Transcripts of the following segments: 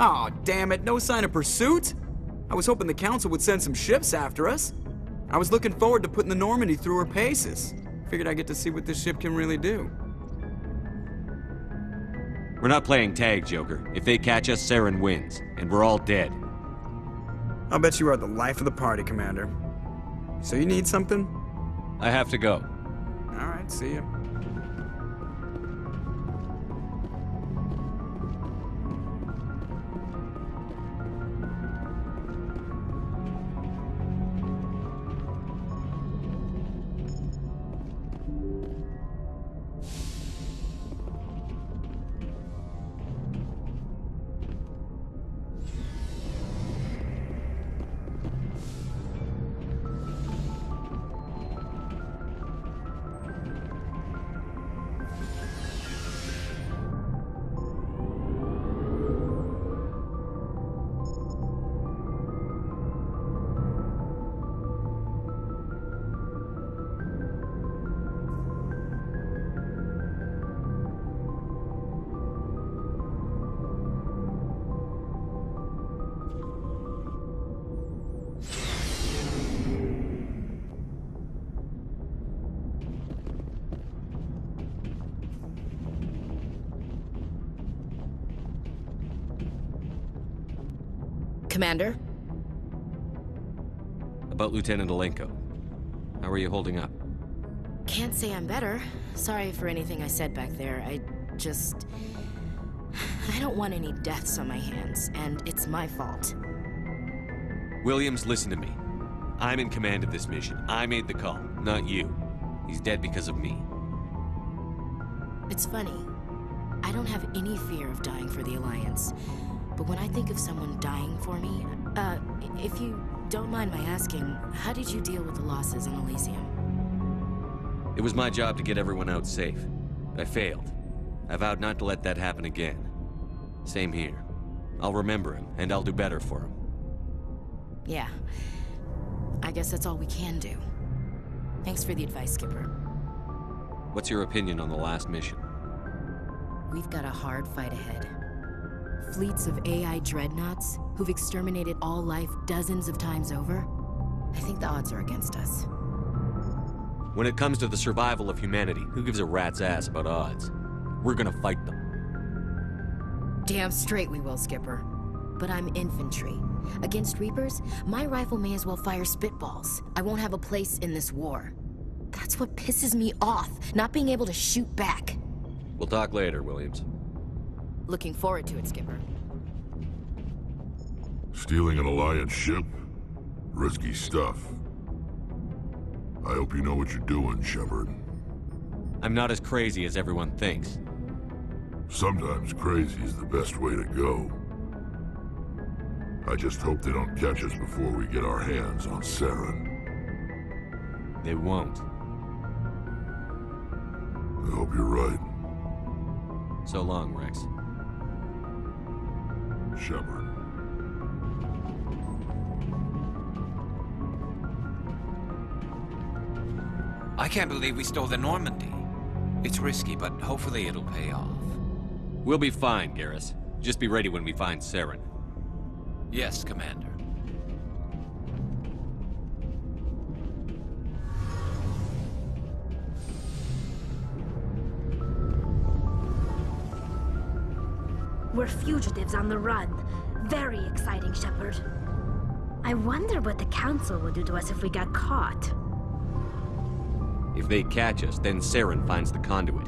Aw, damn it, no sign of pursuit? I was hoping the Council would send some ships after us. I was looking forward to putting the Normandy through her paces. Figured I'd get to see what this ship can really do. We're not playing tag, Joker. If they catch us, Saren wins, and we're all dead. I'll bet you are the life of the party, Commander. So you need something? I have to go. Alright, see ya. Commander? About Lieutenant Alenko. How are you holding up? Can't say I'm better. Sorry for anything I said back there. I don't want any deaths on my hands, and it's my fault. Williams, listen to me. I'm in command of this mission. I made the call, not you. He's dead because of me. It's funny. I don't have any fear of dying for the Alliance. But when I think of someone dying for me, if you don't mind my asking, how did you deal with the losses in Elysium? It was my job to get everyone out safe. I failed. I vowed not to let that happen again. Same here. I'll remember him, and I'll do better for him. Yeah. I guess that's all we can do. Thanks for the advice, Skipper. What's your opinion on the last mission? We've got a hard fight ahead. Fleets of AI dreadnoughts who've exterminated all life dozens of times over. I think the odds are against us. When it comes to the survival of humanity, who gives a rat's ass about odds? We're gonna fight them. Damn straight we will, Skipper. But I'm infantry. Against Reapers, my rifle may as well fire spitballs. I won't have a place in this war. That's what pisses me off, not being able to shoot back. We'll talk later, Williams. Looking forward to it, Skipper. Stealing an Alliance ship? Risky stuff. I hope you know what you're doing, Shepard. I'm not as crazy as everyone thinks. Sometimes crazy is the best way to go. I just hope they don't catch us before we get our hands on Saren. They won't. I hope you're right, So long, Rex. Shepard. I can't believe we stole the Normandy. It's risky, but hopefully it'll pay off. We'll be fine, Garrus. Just be ready when we find Saren. Yes, Commander. We're fugitives on the run. Very exciting, Shepard. I wonder what the Council would do to us if we got caught. If they catch us, then Saren finds the conduit.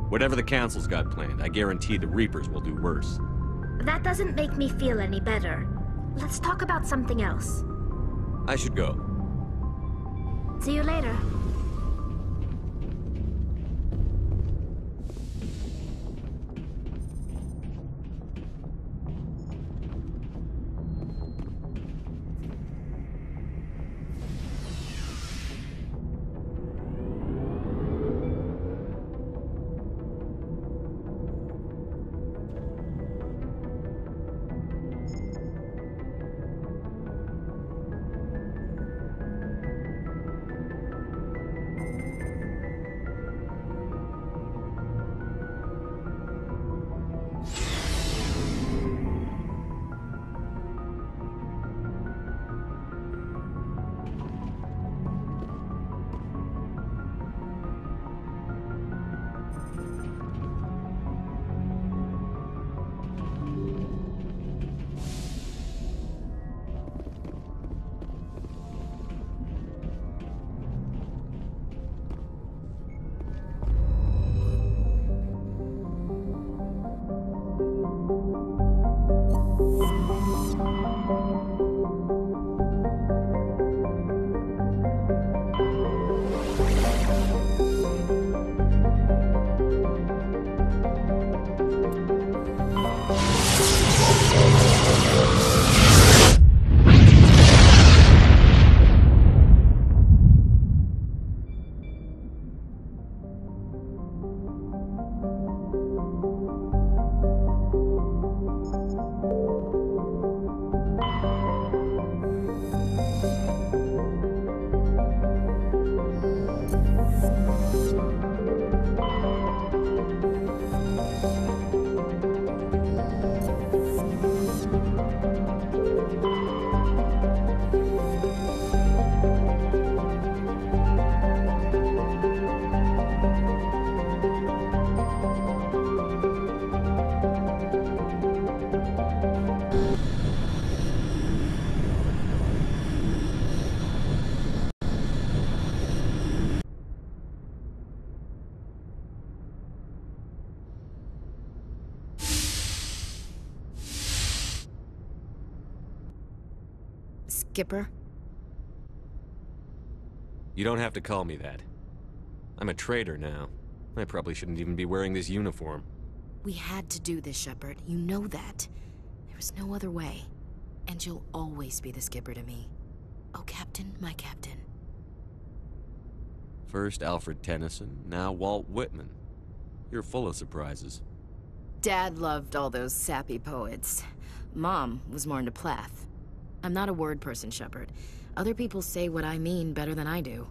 Whatever the Council's got planned, I guarantee the Reapers will do worse. That doesn't make me feel any better. Let's talk about something else. I should go. See you later. Skipper? You don't have to call me that. I'm a traitor now. I probably shouldn't even be wearing this uniform. We had to do this, Shepard. You know that. There was no other way. And you'll always be the skipper to me. Oh, Captain, my captain. First Alfred Tennyson, now Walt Whitman. You're full of surprises. Dad loved all those sappy poets. Mom was more into Plath. I'm not a word person, Shepard. Other people say what I mean better than I do.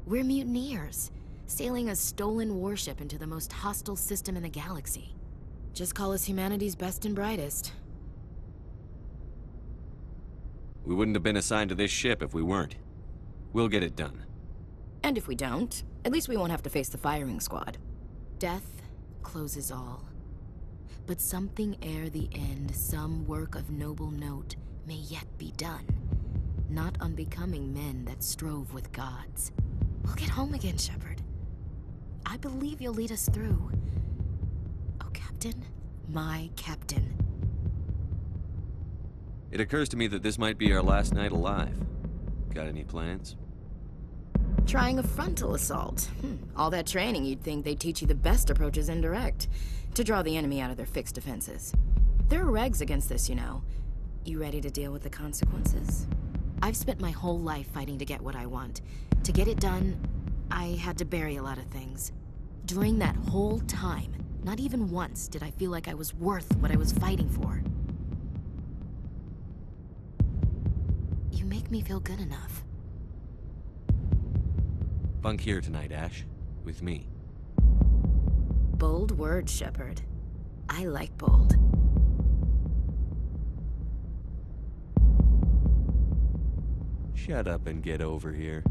We're mutineers, sailing a stolen warship into the most hostile system in the galaxy. Just call us humanity's best and brightest. We wouldn't have been assigned to this ship if we weren't. We'll get it done. And if we don't, at least we won't have to face the firing squad. Death closes all. But something ere the end, some work of noble note, may yet be done. Not unbecoming men that strove with gods. We'll get home again, Shepard. I believe you'll lead us through. Oh, Captain, my captain. It occurs to me that this might be our last night alive. Got any plans? Trying a frontal assault. All that training, you'd think they'd teach you the best approaches indirect, to draw the enemy out of their fixed defenses. There are regs against this, you know. You ready to deal with the consequences? I've spent my whole life fighting to get what I want. To get it done, I had to bury a lot of things. During that whole time, not even once did I feel like I was worth what I was fighting for. You make me feel good enough. Bunk here tonight, Ash. With me. Bold words, Shepard. I like bold. Shut up and get over here.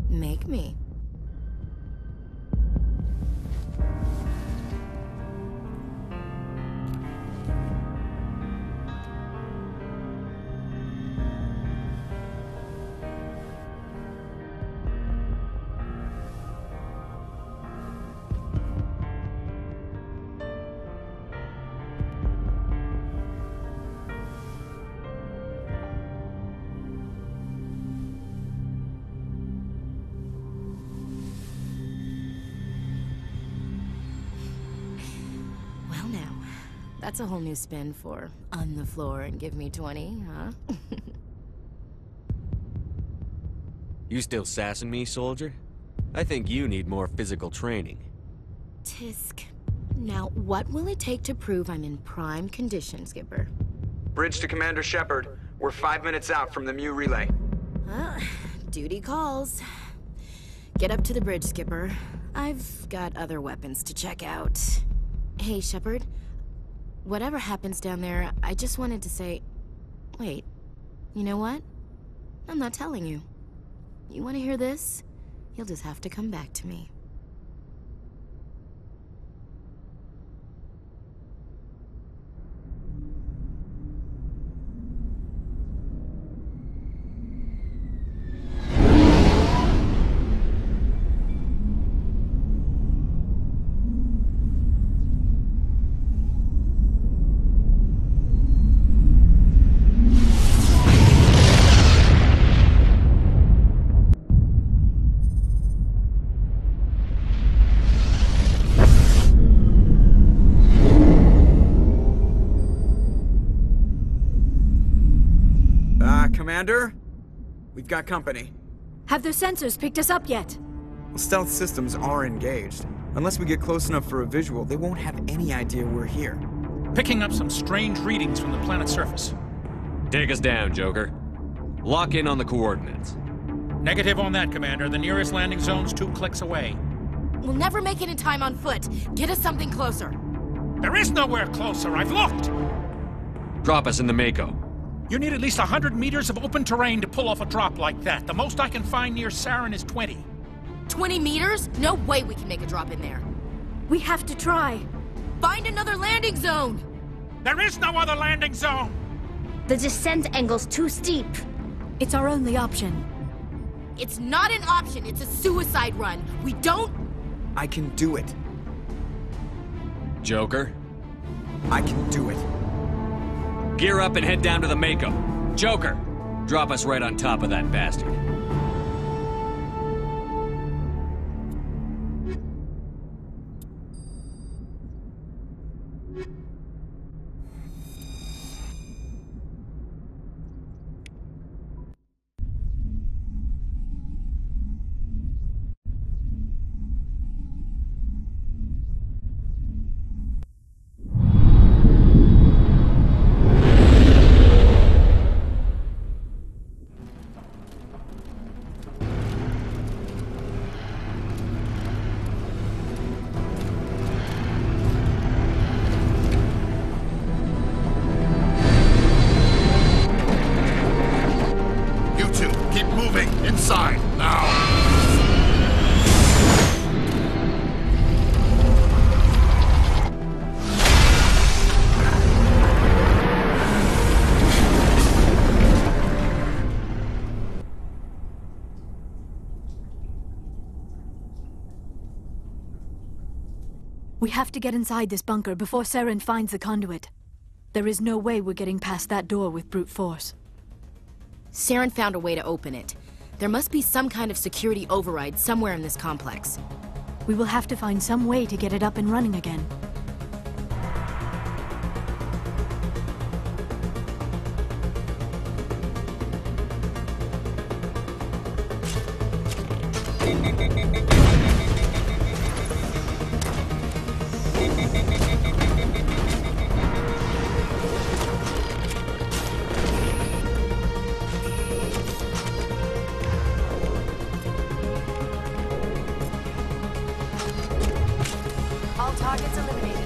Make me. That's a whole new spin for on the floor and give me 20, huh? You still sassing me, soldier? I think you need more physical training. Tisk. Now, what will it take to prove I'm in prime condition, Skipper? Bridge to Commander Shepard. We're 5 minutes out from the Mu relay. Duty calls. Get up to the bridge, Skipper. I've got other weapons to check out. Hey, Shepard. Whatever happens down there, I just wanted to say... Wait, you know what? I'm not telling you. You want to hear this? You'll just have to come back to me. Commander? We've got company. Have their sensors picked us up yet? Well, stealth systems are engaged. Unless we get close enough for a visual, they won't have any idea we're here. Picking up some strange readings from the planet's surface. Take us down, Joker. Lock in on the coordinates. Negative on that, Commander. The nearest landing zone's 2 clicks away. We'll never make it in time on foot. Get us something closer. There is nowhere closer. I've looked. Drop us in the Mako. You need at least 100 meters of open terrain to pull off a drop like that. The most I can find near Saren is 20. 20 meters? No way we can make a drop in there. We have to try. Find another landing zone! There is no other landing zone! The descent angle's too steep. It's our only option. It's not an option, it's a suicide run. We don't... I can do it. Joker? I can do it. Gear up and head down to the Mako. Joker, Drop us right on top of that bastard. Inside, now! We have to get inside this bunker before Saren finds the conduit. There is no way we're getting past that door with brute force. Saren found a way to open it. There must be some kind of security override somewhere in this complex. We will have to find some way to get it up and running again. All targets eliminated.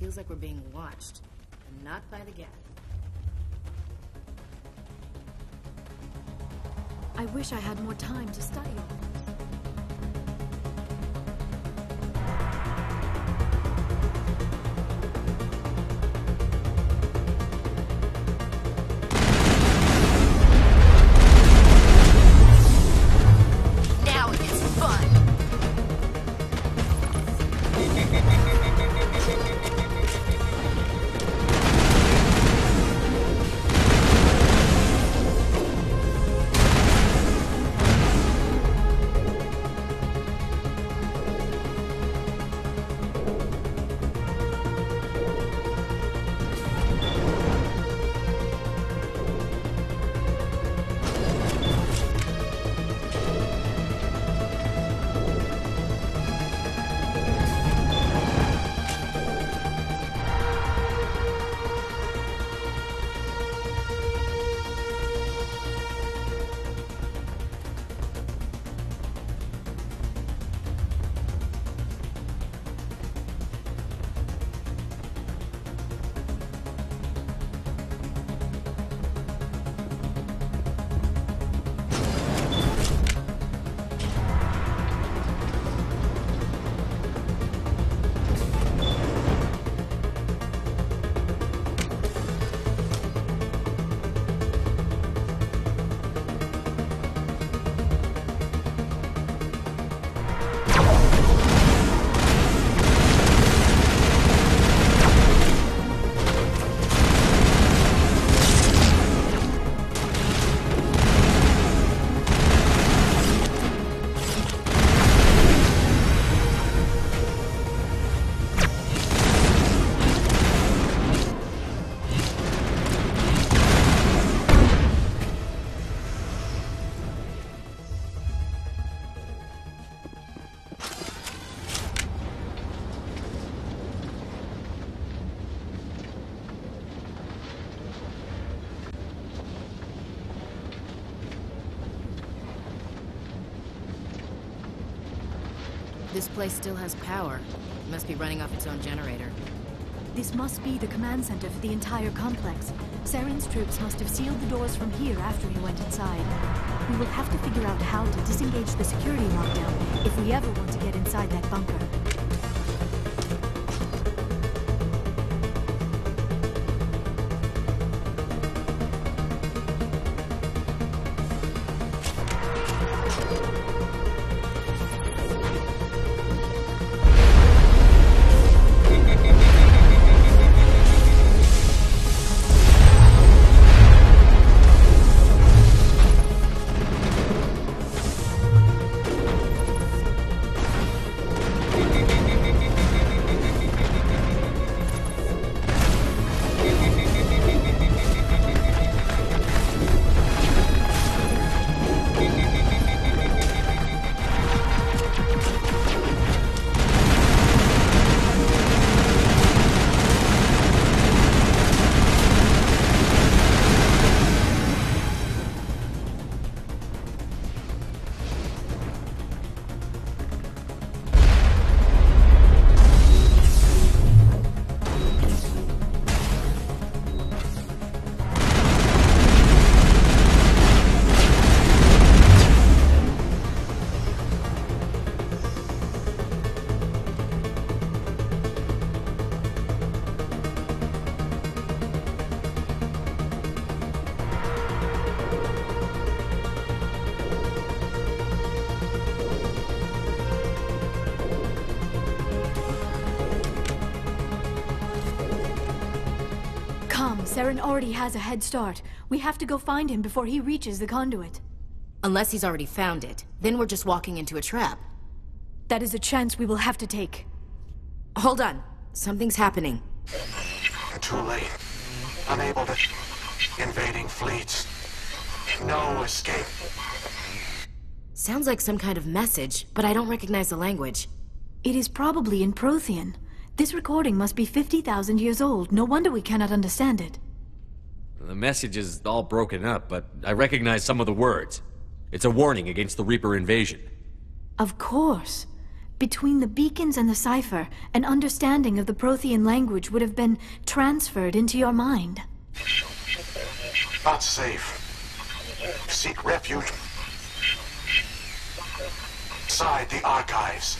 Feels like we're being watched, and not by the gap. I wish I had more time to study all this. Now it gets fun! This place still has power. It must be running off its own generator. This must be the command center for the entire complex. Saren's troops must have sealed the doors from here after he went inside. We will have to figure out how to disengage the security lockdown if we ever want to get inside that bunker. Saren already has a head start. We have to go find him before he reaches the conduit. Unless he's already found it. Then we're just walking into a trap. That is a chance we will have to take. Hold on. Something's happening. Too late. Unable to... Invading fleets. No escape. Sounds like some kind of message, but I don't recognize the language. It is probably in Prothean. This recording must be 50,000 years old. No wonder we cannot understand it. The message is all broken up, but I recognize some of the words. It's a warning against the Reaper invasion. Of course. Between the beacons and the cipher, an understanding of the Prothean language would have been transferred into your mind. Not safe. Seek refuge inside the archives.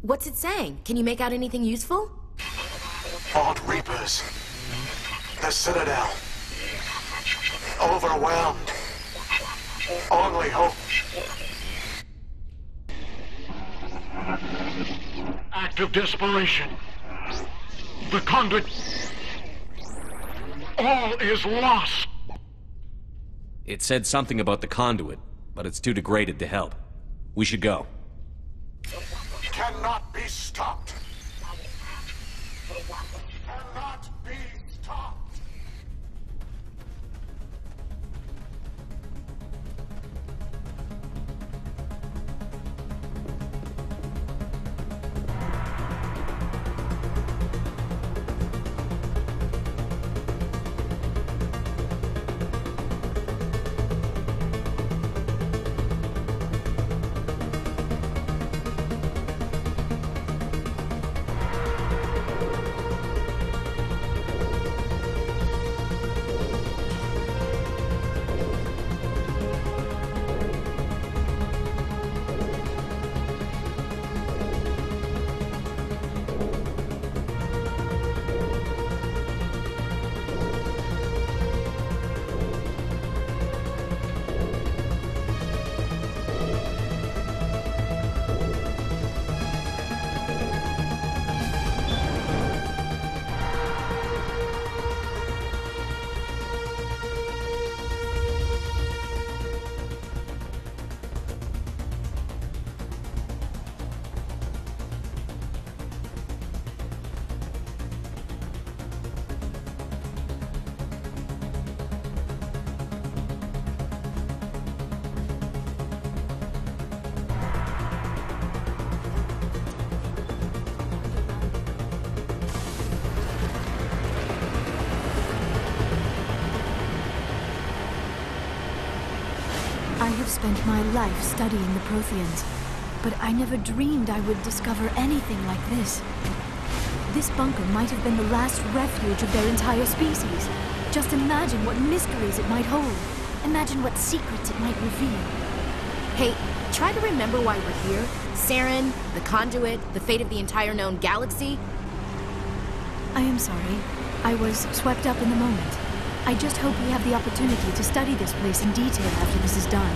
What's it saying? Can you make out anything useful? Vault Reapers. The Citadel. Overwhelmed. Only hope. Act of desperation. The conduit. All is lost. It said something about the conduit, but it's too degraded to help. We should go. Cannot be stopped. Cannot be stopped. I have spent my life studying the Protheans, but I never dreamed I would discover anything like this. This bunker might have been the last refuge of their entire species. Just imagine what mysteries it might hold. Imagine what secrets it might reveal. Hey, try to remember why we're here. Saren, the conduit, the fate of the entire known galaxy. I am sorry. I was swept up in the moment. I just hope we have the opportunity to study this place in detail after this is done.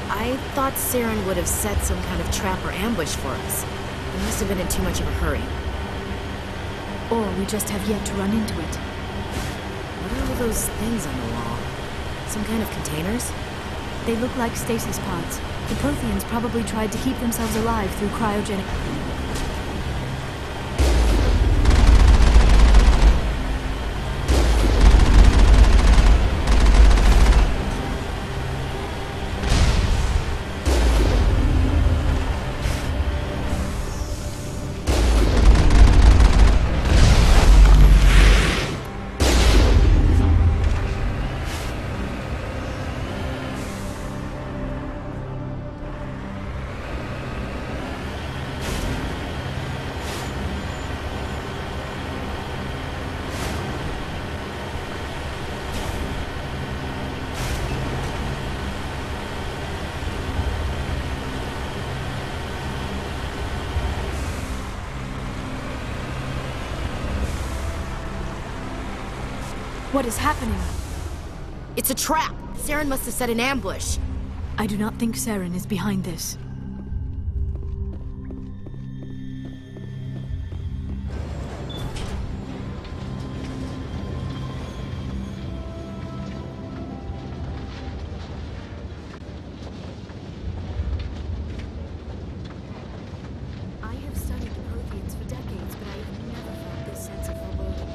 I thought Saren would have set some kind of trap or ambush for us. We must have been in too much of a hurry. Or we just have yet to run into it. What are all those things on the wall? Some kind of containers? They look like stasis pods. The Protheans probably tried to keep themselves alive through cryogenic... What is happening? It's a trap! Saren must have set an ambush. I do not think Saren is behind this. I have studied the Protheans for decades, but I have never felt this sense of foreboding.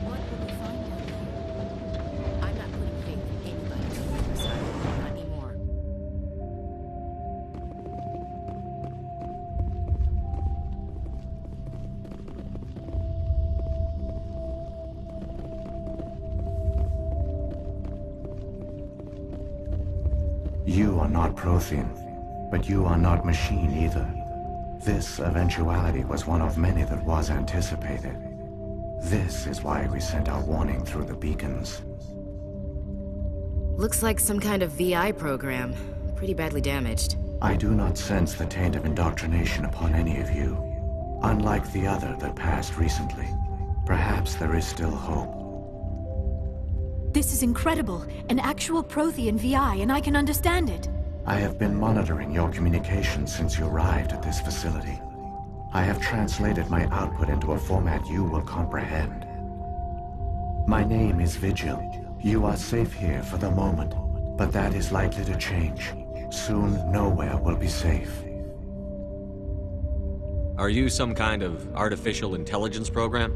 What will we find out here? I'm not putting faith in anybody on the other side. Not anymore. You are not Prothean, but you are not machine either. This eventuality was one of many that was anticipated. This is why we sent our warning through the beacons. Looks like some kind of VI program. Pretty badly damaged. I do not sense the taint of indoctrination upon any of you. Unlike the other that passed recently. Perhaps there is still hope. This is incredible. An actual Prothean VI, and I can understand it. I have been monitoring your communications since you arrived at this facility. I have translated my output into a format you will comprehend. My name is Vigil. You are safe here for the moment, but that is likely to change. Soon, nowhere will be safe. Are you some kind of artificial intelligence program?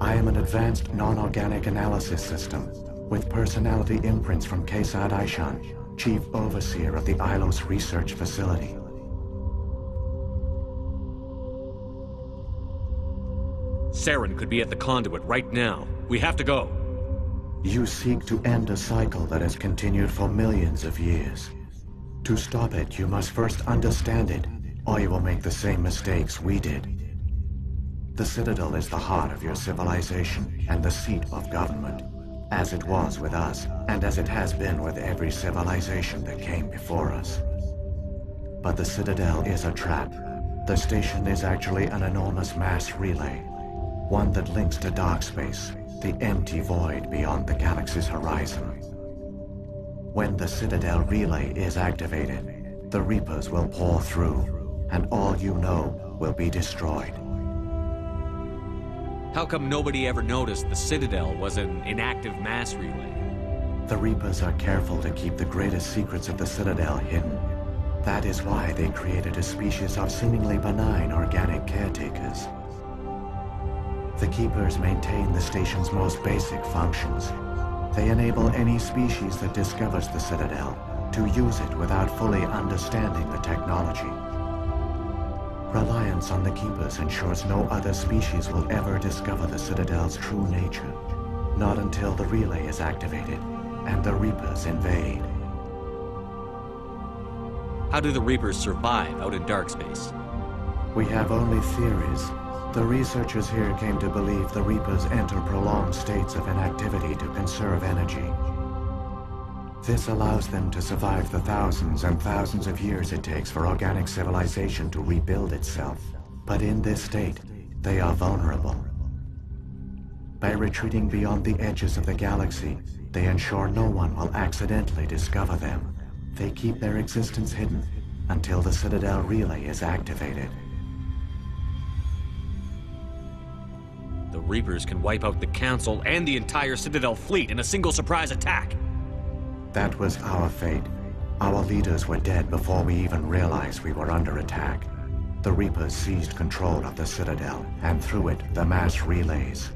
I am an advanced non-organic analysis system, with personality imprints from Kesad Aishan, Chief Overseer of the Ilos Research Facility. Saren could be at the conduit right now. We have to go. You seek to end a cycle that has continued for millions of years. To stop it, you must first understand it, or you will make the same mistakes we did. The Citadel is the heart of your civilization and the seat of government, as it was with us, and as it has been with every civilization that came before us. But the Citadel is a trap. The station is actually an enormous mass relay, one that links to dark space, the empty void beyond the galaxy's horizon. When the Citadel relay is activated, the Reapers will pour through, and all you know will be destroyed. How come nobody ever noticed the Citadel was an inactive mass relay? The Reapers are careful to keep the greatest secrets of the Citadel hidden. That is why they created a species of seemingly benign organic caretakers. The Keepers maintain the station's most basic functions. They enable any species that discovers the Citadel to use it without fully understanding the technology. Reliance on the Keepers ensures no other species will ever discover the Citadel's true nature. Not until the relay is activated and the Reapers invade. How do the Reapers survive out in dark space? We have only theories. The researchers here came to believe the Reapers enter prolonged states of inactivity to conserve energy. This allows them to survive the thousands and thousands of years it takes for organic civilization to rebuild itself. But in this state, they are vulnerable. By retreating beyond the edges of the galaxy, they ensure no one will accidentally discover them. They keep their existence hidden until the Citadel relay is activated. The Reapers can wipe out the Council and the entire Citadel fleet in a single surprise attack. That was our fate. Our leaders were dead before we even realized we were under attack. The Reapers seized control of the Citadel, and through it, the mass relays.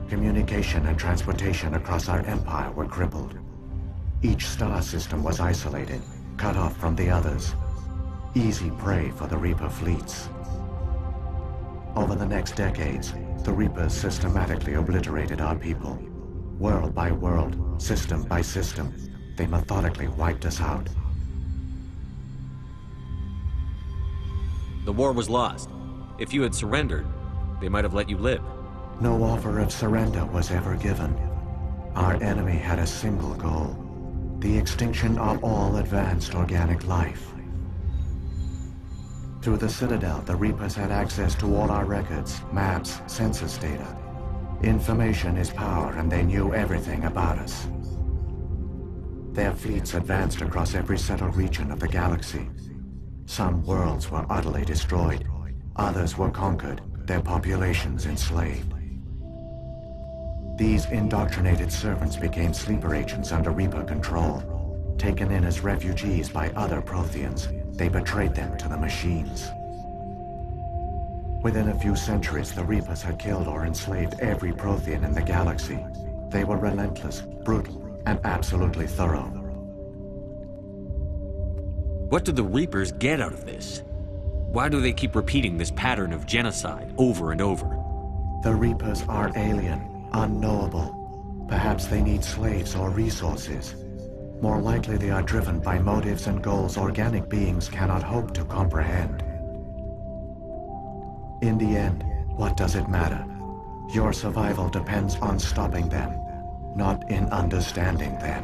Communication and transportation across our empire were crippled. Each star system was isolated, cut off from the others. Easy prey for the Reaper fleets. Over the next decades, the Reapers systematically obliterated our people. World by world, system by system, they methodically wiped us out. The war was lost. If you had surrendered, they might have let you live. No offer of surrender was ever given. Our enemy had a single goal: the extinction of all advanced organic life. Through the Citadel, the Reapers had access to all our records, maps, census data. Information is power, and they knew everything about us. Their fleets advanced across every settled region of the galaxy. Some worlds were utterly destroyed. Others were conquered, their populations enslaved. These indoctrinated servants became sleeper agents under Reaper control. Taken in as refugees by other Protheans, they betrayed them to the machines. Within a few centuries, the Reapers had killed or enslaved every Prothean in the galaxy. They were relentless, brutal, and absolutely thorough. What do the Reapers get out of this? Why do they keep repeating this pattern of genocide over and over? The Reapers are alien, unknowable. Perhaps they need slaves or resources. More likely they are driven by motives and goals organic beings cannot hope to comprehend. In the end, what does it matter? Your survival depends on stopping them, not in understanding them.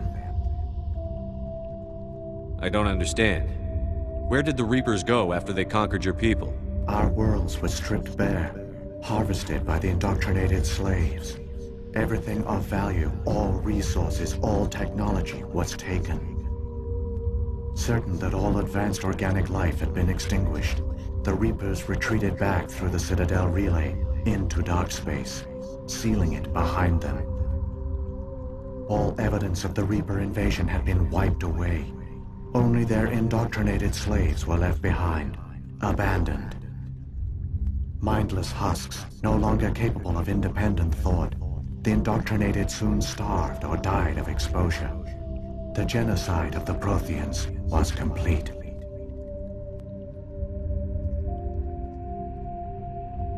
I don't understand. Where did the Reapers go after they conquered your people? Our worlds were stripped bare, harvested by the indoctrinated slaves. Everything of value, all resources, all technology was taken. Certain that all advanced organic life had been extinguished, the Reapers retreated back through the Citadel relay into dark space, sealing it behind them. All evidence of the Reaper invasion had been wiped away. Only their indoctrinated slaves were left behind, abandoned. Mindless husks, no longer capable of independent thought, the indoctrinated soon starved or died of exposure. The genocide of the Protheans was complete.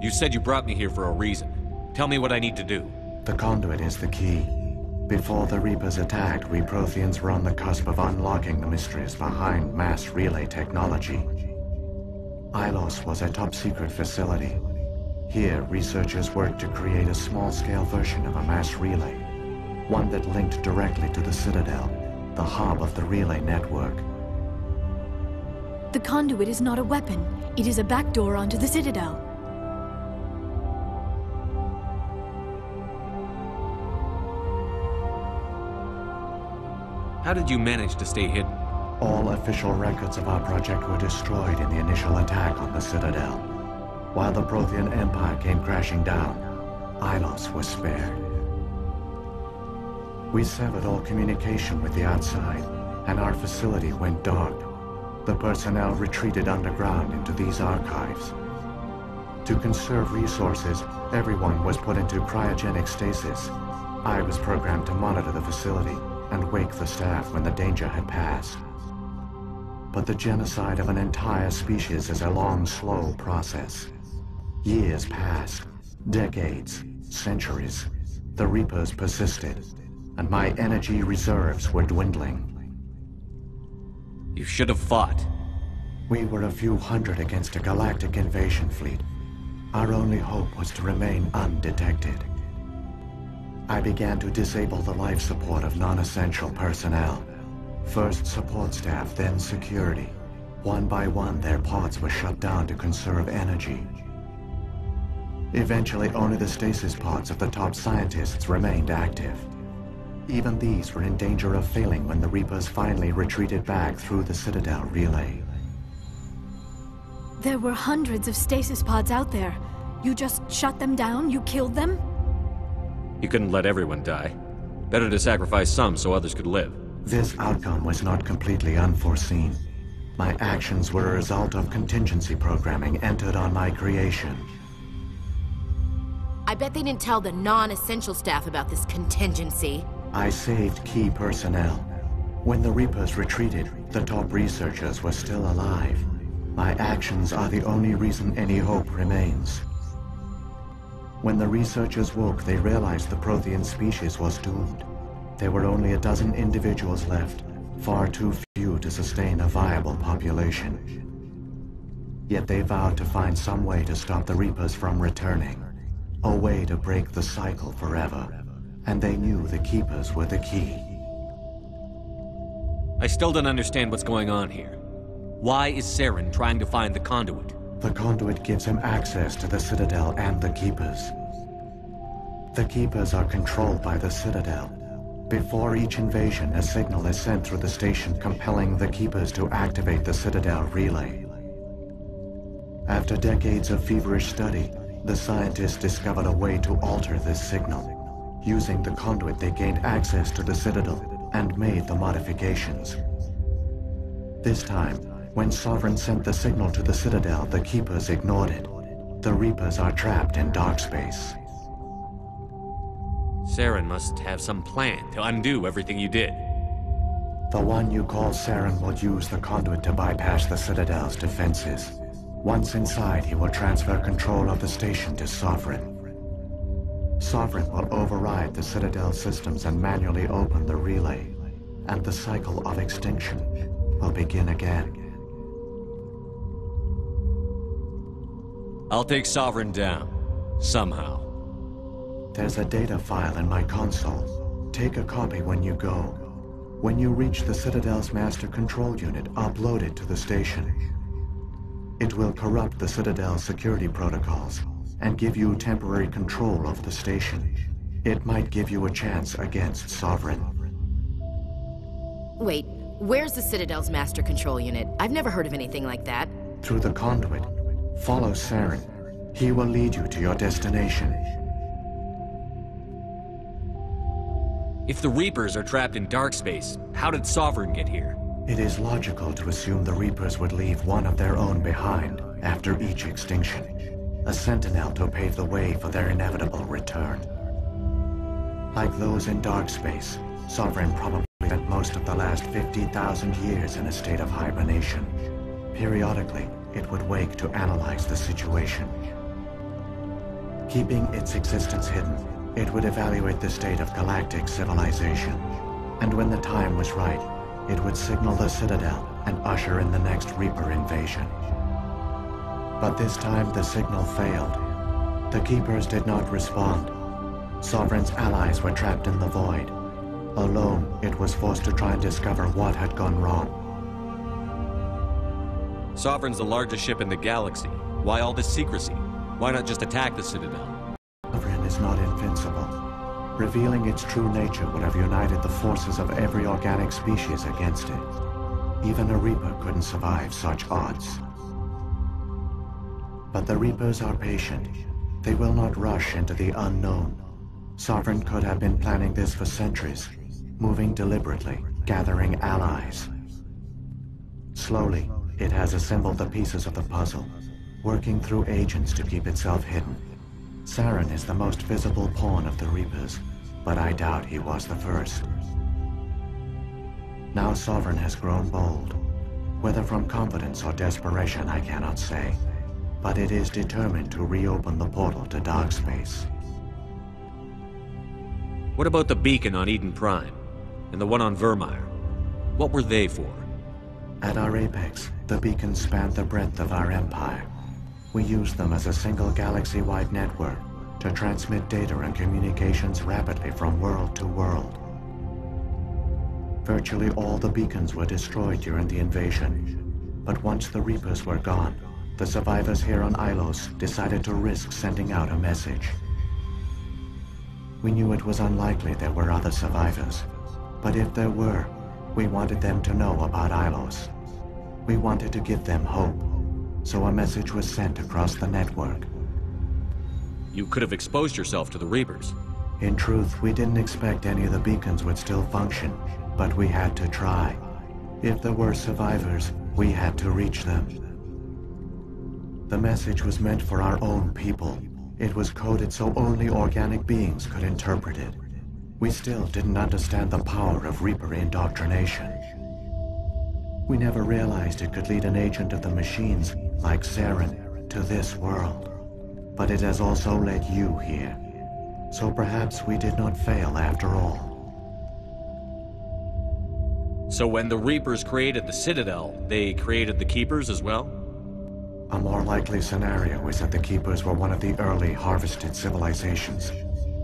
You said you brought me here for a reason. Tell me what I need to do. The conduit is the key. Before the Reapers attacked, we Protheans were on the cusp of unlocking the mysteries behind mass relay technology. Ilos was a top-secret facility. Here, researchers worked to create a small-scale version of a mass relay, one that linked directly to the Citadel, the hub of the relay network. The conduit is not a weapon. It is a backdoor onto the Citadel. How did you manage to stay hidden? All official records of our project were destroyed in the initial attack on the Citadel. While the Prothean Empire came crashing down, Ilos was spared. We severed all communication with the outside, and our facility went dark. The personnel retreated underground into these archives. To conserve resources, everyone was put into cryogenic stasis. I was programmed to monitor the facility and wake the staff when the danger had passed. But the genocide of an entire species is a long, slow process. Years passed, decades, centuries. The Reapers persisted, and my energy reserves were dwindling. You should have fought. We were a few hundred against a galactic invasion fleet. Our only hope was to remain undetected. I began to disable the life support of non-essential personnel. First support staff, then security. One by one, their pods were shut down to conserve energy. Eventually, only the stasis pods of the top scientists remained active. Even these were in danger of failing when the Reapers finally retreated back through the Citadel relay. There were hundreds of stasis pods out there. You just shut them down? You killed them? You couldn't let everyone die. Better to sacrifice some so others could live. This outcome was not completely unforeseen. My actions were a result of contingency programming entered on my creation. I bet they didn't tell the non-essential staff about this contingency. I saved key personnel. When the Reapers retreated, the top researchers were still alive. My actions are the only reason any hope remains. When the researchers woke, they realized the Prothean species was doomed. There were only a dozen individuals left, far too few to sustain a viable population. Yet they vowed to find some way to stop the Reapers from returning. A way to break the cycle forever. And they knew the Keepers were the key. I still don't understand what's going on here. Why is Saren trying to find the conduit? The conduit gives him access to the Citadel and the Keepers. The Keepers are controlled by the Citadel. Before each invasion, a signal is sent through the station compelling the Keepers to activate the Citadel relay. After decades of feverish study, the scientists discovered a way to alter this signal. Using the conduit, they gained access to the Citadel and made the modifications. This time, when Sovereign sent the signal to the Citadel, the Keepers ignored it. The Reapers are trapped in dark space. Saren must have some plan to undo everything you did. The one you call Saren will use the conduit to bypass the Citadel's defenses. Once inside, he will transfer control of the station to Sovereign. Sovereign will override the Citadel systems and manually open the relay. and the cycle of extinction will begin again. I'll take Sovereign down. Somehow. There's a data file in my console. Take a copy when you go. When you reach the Citadel's master control unit, upload it to the station. It will corrupt the Citadel's security protocols and give you temporary control of the station. It might give you a chance against Sovereign. Wait, where's the Citadel's master control unit? I've never heard of anything like that. Through the conduit, follow Saren. He will lead you to your destination. If the Reapers are trapped in dark space, how did Sovereign get here? It is logical to assume the Reapers would leave one of their own behind after each extinction. A sentinel to pave the way for their inevitable return. Like those in dark space, Sovereign probably spent most of the last 50,000 years in a state of hibernation. Periodically, it would wake to analyze the situation. Keeping its existence hidden, it would evaluate the state of galactic civilization. And when the time was right, it would signal the Citadel and usher in the next Reaper invasion. But this time the signal failed. The Keepers did not respond. Sovereign's allies were trapped in the void. Alone, it was forced to try and discover what had gone wrong. Sovereign's the largest ship in the galaxy. Why all this secrecy? Why not just attack the Citadel? Sovereign is not invincible. Revealing its true nature would have united the forces of every organic species against it. Even a Reaper couldn't survive such odds. But the Reapers are patient. They will not rush into the unknown. Sovereign could have been planning this for centuries, moving deliberately, gathering allies. Slowly, it has assembled the pieces of the puzzle, working through agents to keep itself hidden. Saren is the most visible pawn of the Reapers, but I doubt he was the first. Now Sovereign has grown bold. Whether from confidence or desperation, I cannot say. But it is determined to reopen the portal to dark space. What about the beacon on Eden Prime? And the one on Vermeer? What were they for? At our apex, the beacons spanned the breadth of our empire. We used them as a single galaxy-wide network to transmit data and communications rapidly from world to world. Virtually all the beacons were destroyed during the invasion. But once the Reapers were gone, the survivors here on Ilos decided to risk sending out a message. We knew it was unlikely there were other survivors, but if there were, we wanted them to know about Ilos. We wanted to give them hope, so a message was sent across the network. You could have exposed yourself to the Reapers. In truth, we didn't expect any of the beacons would still function, but we had to try. If there were survivors, we had to reach them. The message was meant for our own people. It was coded so only organic beings could interpret it. We still didn't understand the power of Reaper indoctrination. We never realized it could lead an agent of the machines, like Saren, to this world. But it has also led you here. So perhaps we did not fail after all. So when the Reapers created the Citadel, they created the Keepers as well? A more likely scenario is that the Keepers were one of the early harvested civilizations.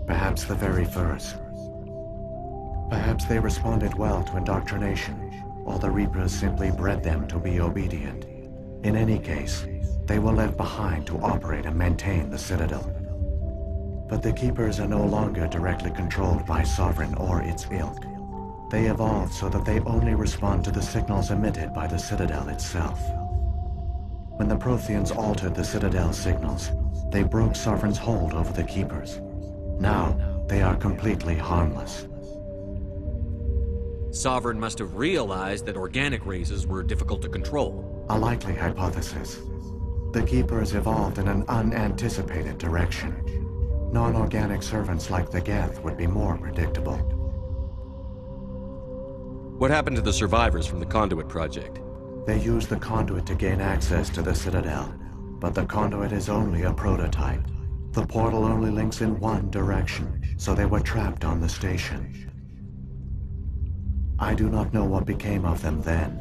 Perhaps the very first. Perhaps they responded well to indoctrination, while the Reapers simply bred them to be obedient. In any case, they were left behind to operate and maintain the Citadel. But the Keepers are no longer directly controlled by Sovereign or its ilk. They evolved so that they only respond to the signals emitted by the Citadel itself. When the Protheans altered the Citadel's signals, they broke Sovereign's hold over the Keepers. Now, they are completely harmless. Sovereign must have realized that organic races were difficult to control. A likely hypothesis. The Keepers evolved in an unanticipated direction. Non-organic servants like the Geth would be more predictable. What happened to the survivors from the Conduit project? They used the Conduit to gain access to the Citadel, but the Conduit is only a prototype. The portal only links in one direction, so they were trapped on the station. I do not know what became of them then.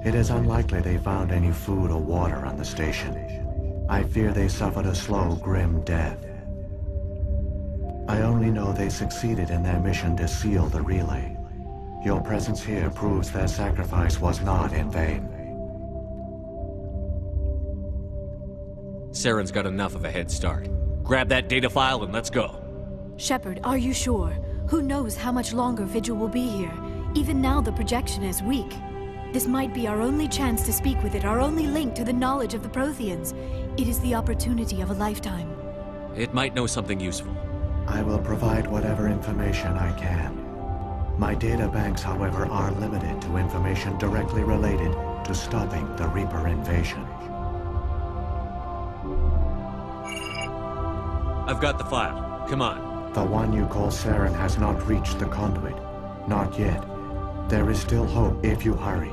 It is unlikely they found any food or water on the station. I fear they suffered a slow, grim death. I only know they succeeded in their mission to seal the relay. Your presence here proves their sacrifice was not in vain. Saren's got enough of a head start. Grab that data file and let's go. Shepard, are you sure? Who knows how much longer Vigil will be here? Even now the projection is weak. This might be our only chance to speak with it, our only link to the knowledge of the Protheans. It is the opportunity of a lifetime. It might know something useful. I will provide whatever information I can. My data banks, however, are limited to information directly related to stopping the Reaper invasion. I've got the file. Come on. The one you call Saren has not reached the conduit. Not yet. There is still hope if you hurry.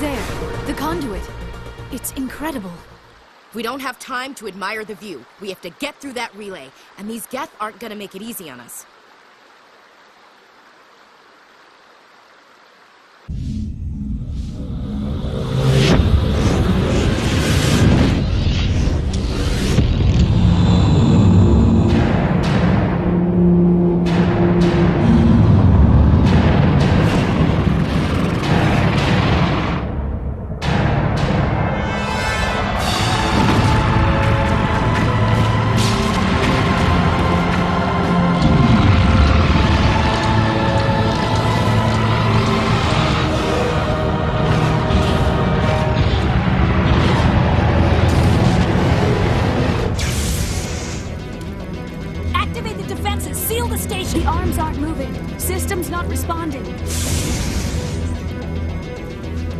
There, the conduit. It's incredible. We don't have time to admire the view. We have to get through that relay, and these Geth aren't gonna make it easy on us.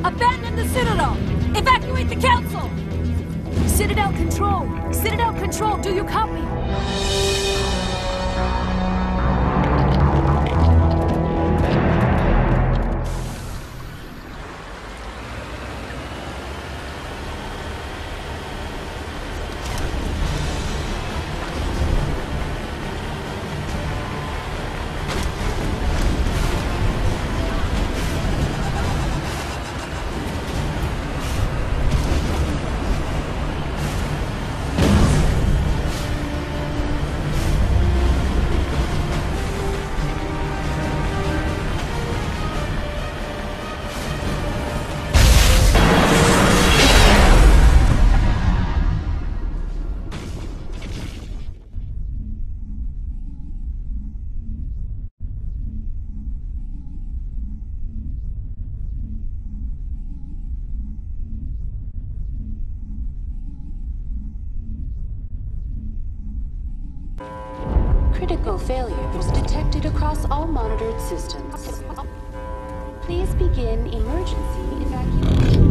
Abandon the Citadel! Evacuate the Council! Citadel Control! Citadel Control, do you copy? Critical failures detected across all monitored systems. Please begin emergency evacuation.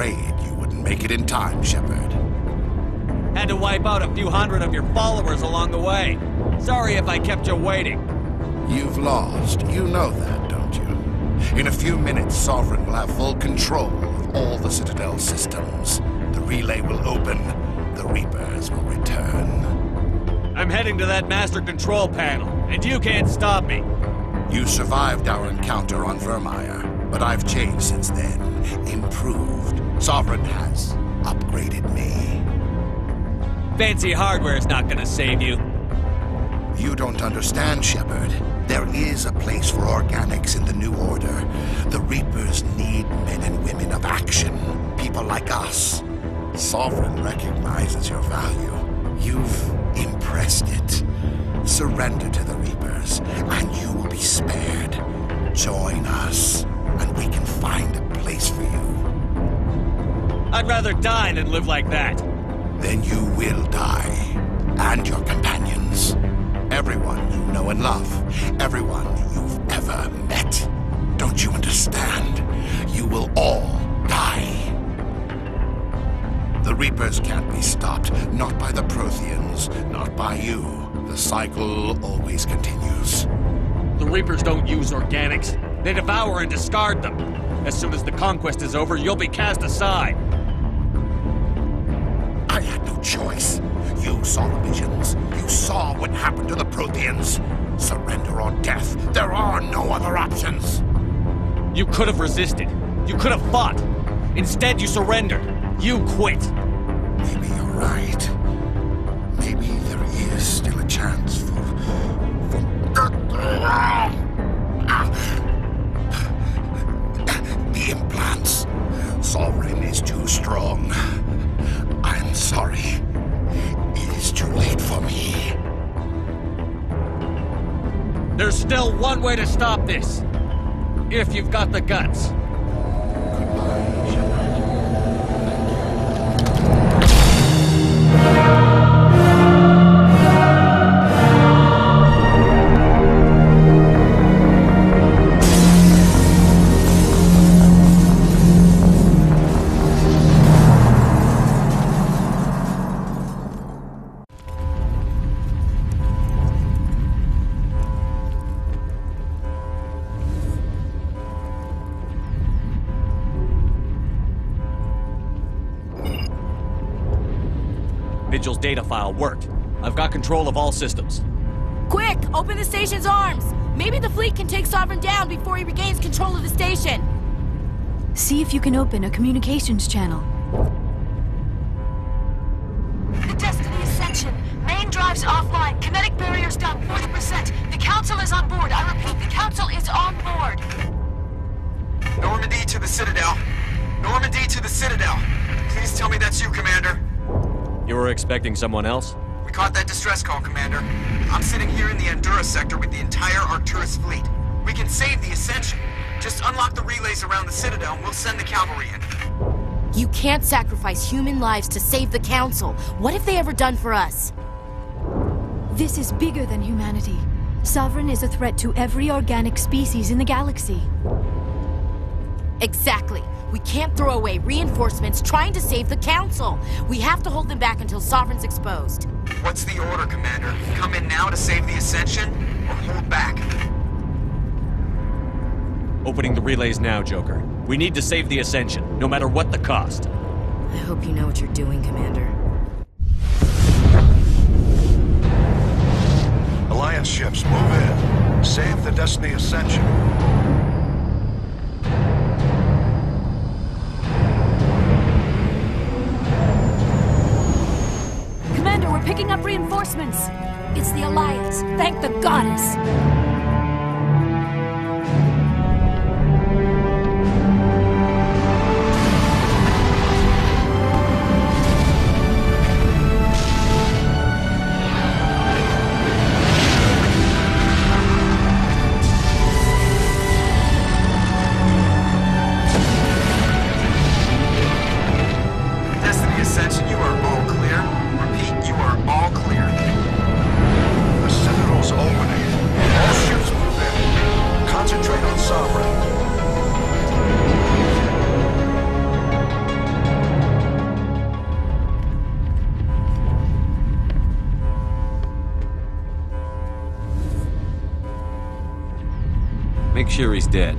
afraid you wouldn't make it in time, Shepard. Had to wipe out a few hundred of your followers along the way. Sorry if I kept you waiting. You've lost. You know that, don't you? In a few minutes, Sovereign will have full control of all the Citadel systems. The relay will open. The Reapers will return. I'm heading to that master control panel, and you can't stop me. You survived our encounter on Vermeer, but I've changed since then. Improved. Sovereign has upgraded me. Fancy hardware's not gonna save you. You don't understand, Shepard. There is a place for organics in the New Order. The Reapers need men and women of action. People like us. Sovereign recognizes your value. You've impressed it. Surrender to the Reapers, and you will be spared. Join us, and we can find a place for you. I'd rather die than live like that. Then you will die, and your companions. Everyone you know and love. Everyone you've ever met. Don't you understand? You will all die. The Reapers can't be stopped. Not by the Protheans. Not by you. The cycle always continues. The Reapers don't use organics. They devour and discard them. As soon as the conquest is over, you'll be cast aside. I had no choice. You saw the visions. You saw what happened to the Protheans. Surrender or death. There are no other options. You could have resisted. You could have fought. Instead, you surrendered. You quit. Maybe you're right. Maybe there is still a chance for... The implants. Sovereign is too strong. I'm sorry. It is too late for me. There's still one way to stop this. If you've got the guts. Vigil's data file worked. I've got control of all systems. Quick! Open the station's arms! Maybe the fleet can take Sovereign down before he regains control of the station! See if you can open a communications channel. The Destiny Ascension. Main drives offline. Kinetic barriers down 40%. The Council is on board. I repeat, the Council is on board. Normandy to the Citadel. Normandy to the Citadel. Please tell me that's you, Commander. You were expecting someone else? We caught that distress call, Commander. I'm sitting here in the Endura sector with the entire Arcturus fleet. We can save the Ascension. Just unlock the relays around the Citadel and we'll send the cavalry in. You can't sacrifice human lives to save the Council. What have they ever done for us? This is bigger than humanity. Sovereign is a threat to every organic species in the galaxy. Exactly. We can't throw away reinforcements trying to save the Council. We have to hold them back until Sovereign's exposed. What's the order, Commander? Come in now to save the Ascension, or hold back? Opening the relays now, Joker. We need to save the Ascension, no matter what the cost. I hope you know what you're doing, Commander. Alliance ships, move in. Save the Destiny Ascension. Commander, we're picking up reinforcements. It's the Alliance. Thank the goddess. Destiny Ascension, you are all clear. Repeat, you are all clear. The Citadel's opening. All sure he's dead.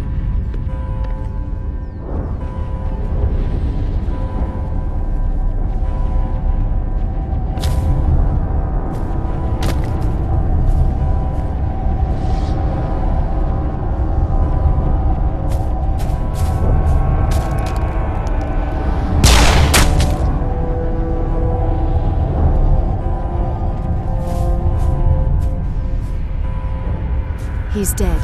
He's dead.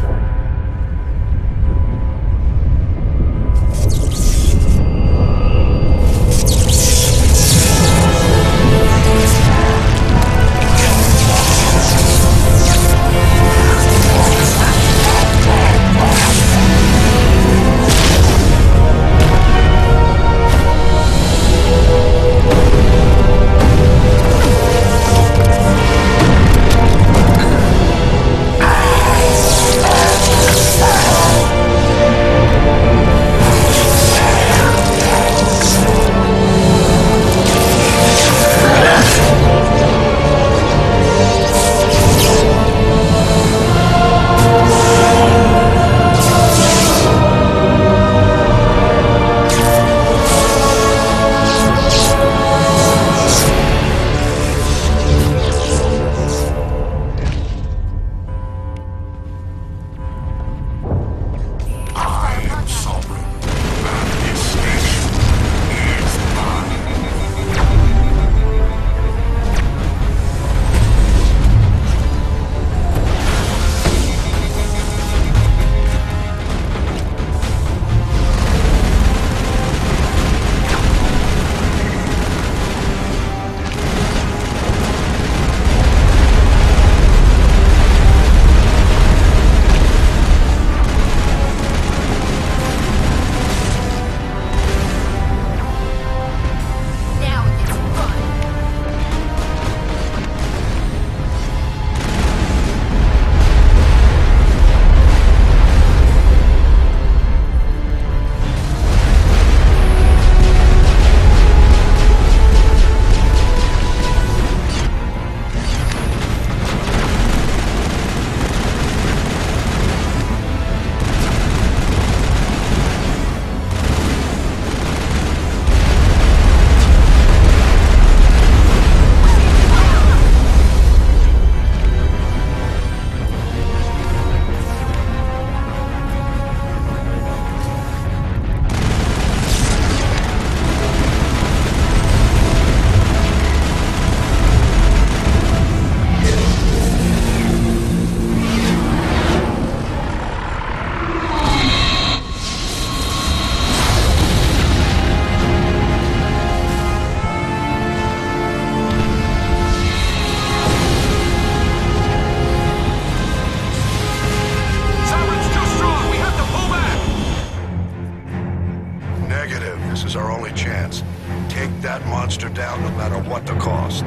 monster down no matter what the cost.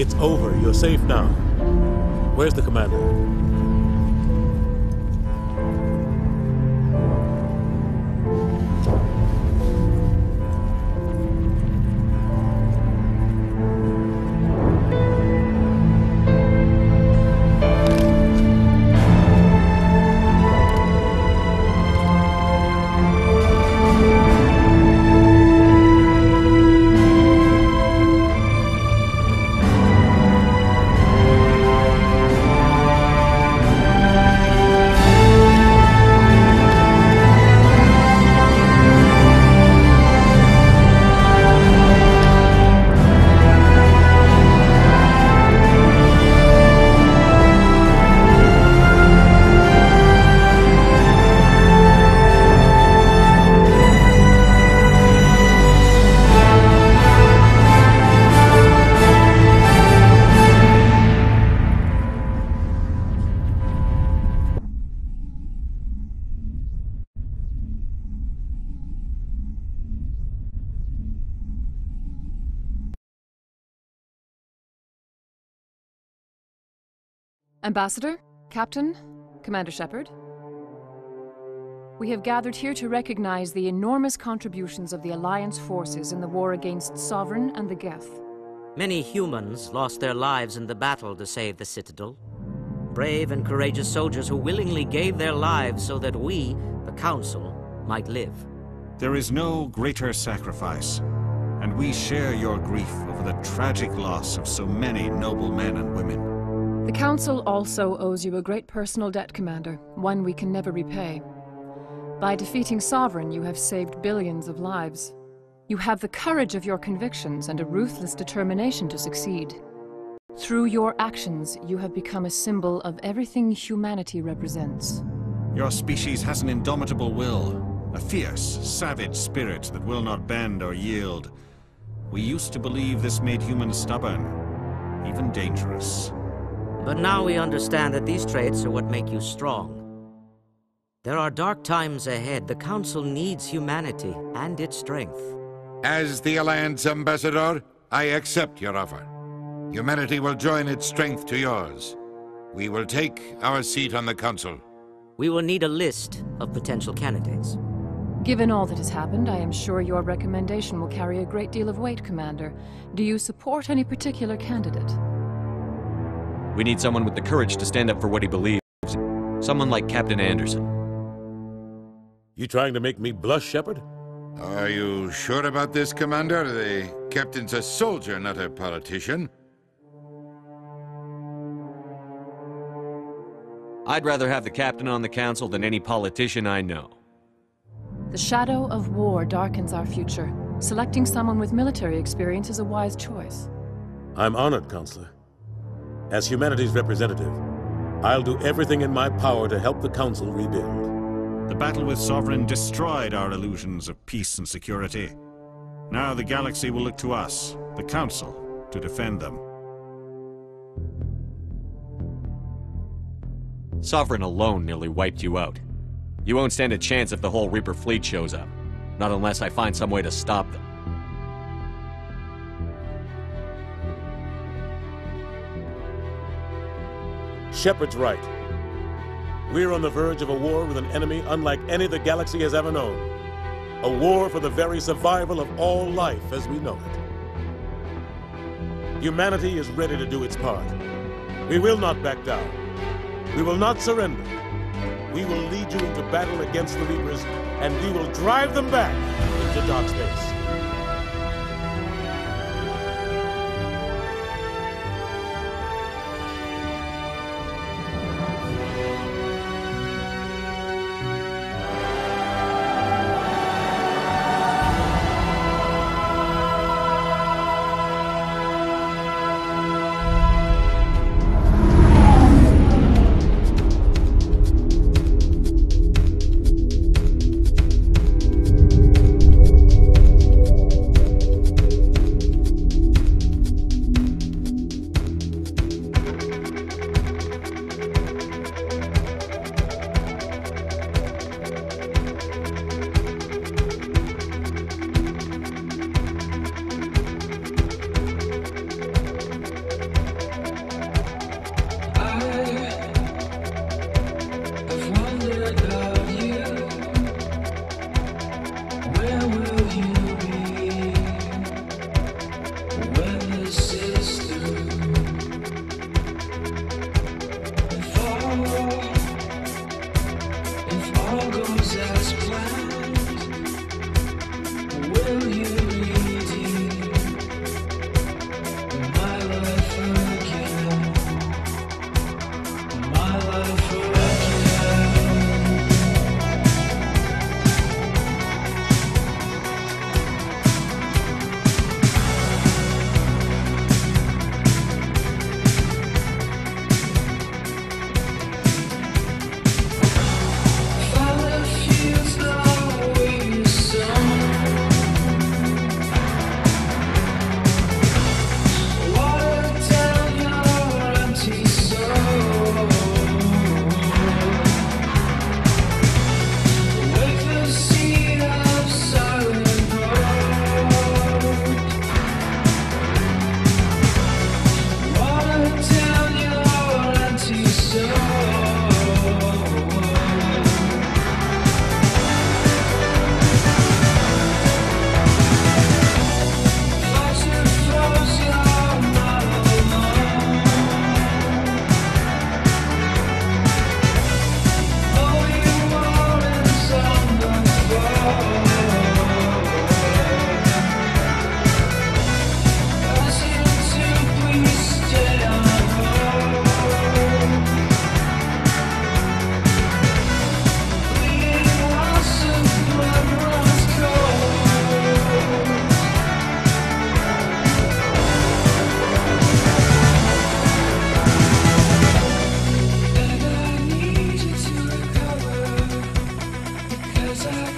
It's over. You're safe now. Where's the commander? Ambassador, Captain, Commander Shepard. We have gathered here to recognize the enormous contributions of the Alliance forces in the war against Sovereign and the Geth. Many humans lost their lives in the battle to save the Citadel. Brave and courageous soldiers who willingly gave their lives so that we, the Council, might live. There is no greater sacrifice, and we share your grief over the tragic loss of so many noble men and women. The Council also owes you a great personal debt, Commander, one we can never repay. By defeating Sovereign, you have saved billions of lives. You have the courage of your convictions and a ruthless determination to succeed. Through your actions, you have become a symbol of everything humanity represents. Your species has an indomitable will, a fierce, savage spirit that will not bend or yield. We used to believe this made humans stubborn, even dangerous. But now we understand that these traits are what make you strong. There are dark times ahead. The Council needs humanity and its strength. As the Alliance Ambassador, I accept your offer. Humanity will join its strength to yours. We will take our seat on the Council. We will need a list of potential candidates. Given all that has happened, I am sure your recommendation will carry a great deal of weight, Commander. Do you support any particular candidate? We need someone with the courage to stand up for what he believes. Someone like Captain Anderson. You trying to make me blush, Shepard? Are you sure about this, Commander? The captain's a soldier, not a politician. I'd rather have the captain on the Council than any politician I know. The shadow of war darkens our future. Selecting someone with military experience is a wise choice. I'm honored, Counselor. As humanity's representative, I'll do everything in my power to help the Council rebuild. The battle with Sovereign destroyed our illusions of peace and security. Now the galaxy will look to us, the Council, to defend them. Sovereign alone nearly wiped you out. You won't stand a chance if the whole Reaper fleet shows up. Not unless I find some way to stop them. Shepard's right. We're on the verge of a war with an enemy unlike any the galaxy has ever known. A war for the very survival of all life as we know it. Humanity is ready to do its part. We will not back down. We will not surrender. We will lead you into battle against the Reapers, and we will drive them back into dark space.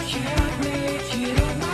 can't make it alone.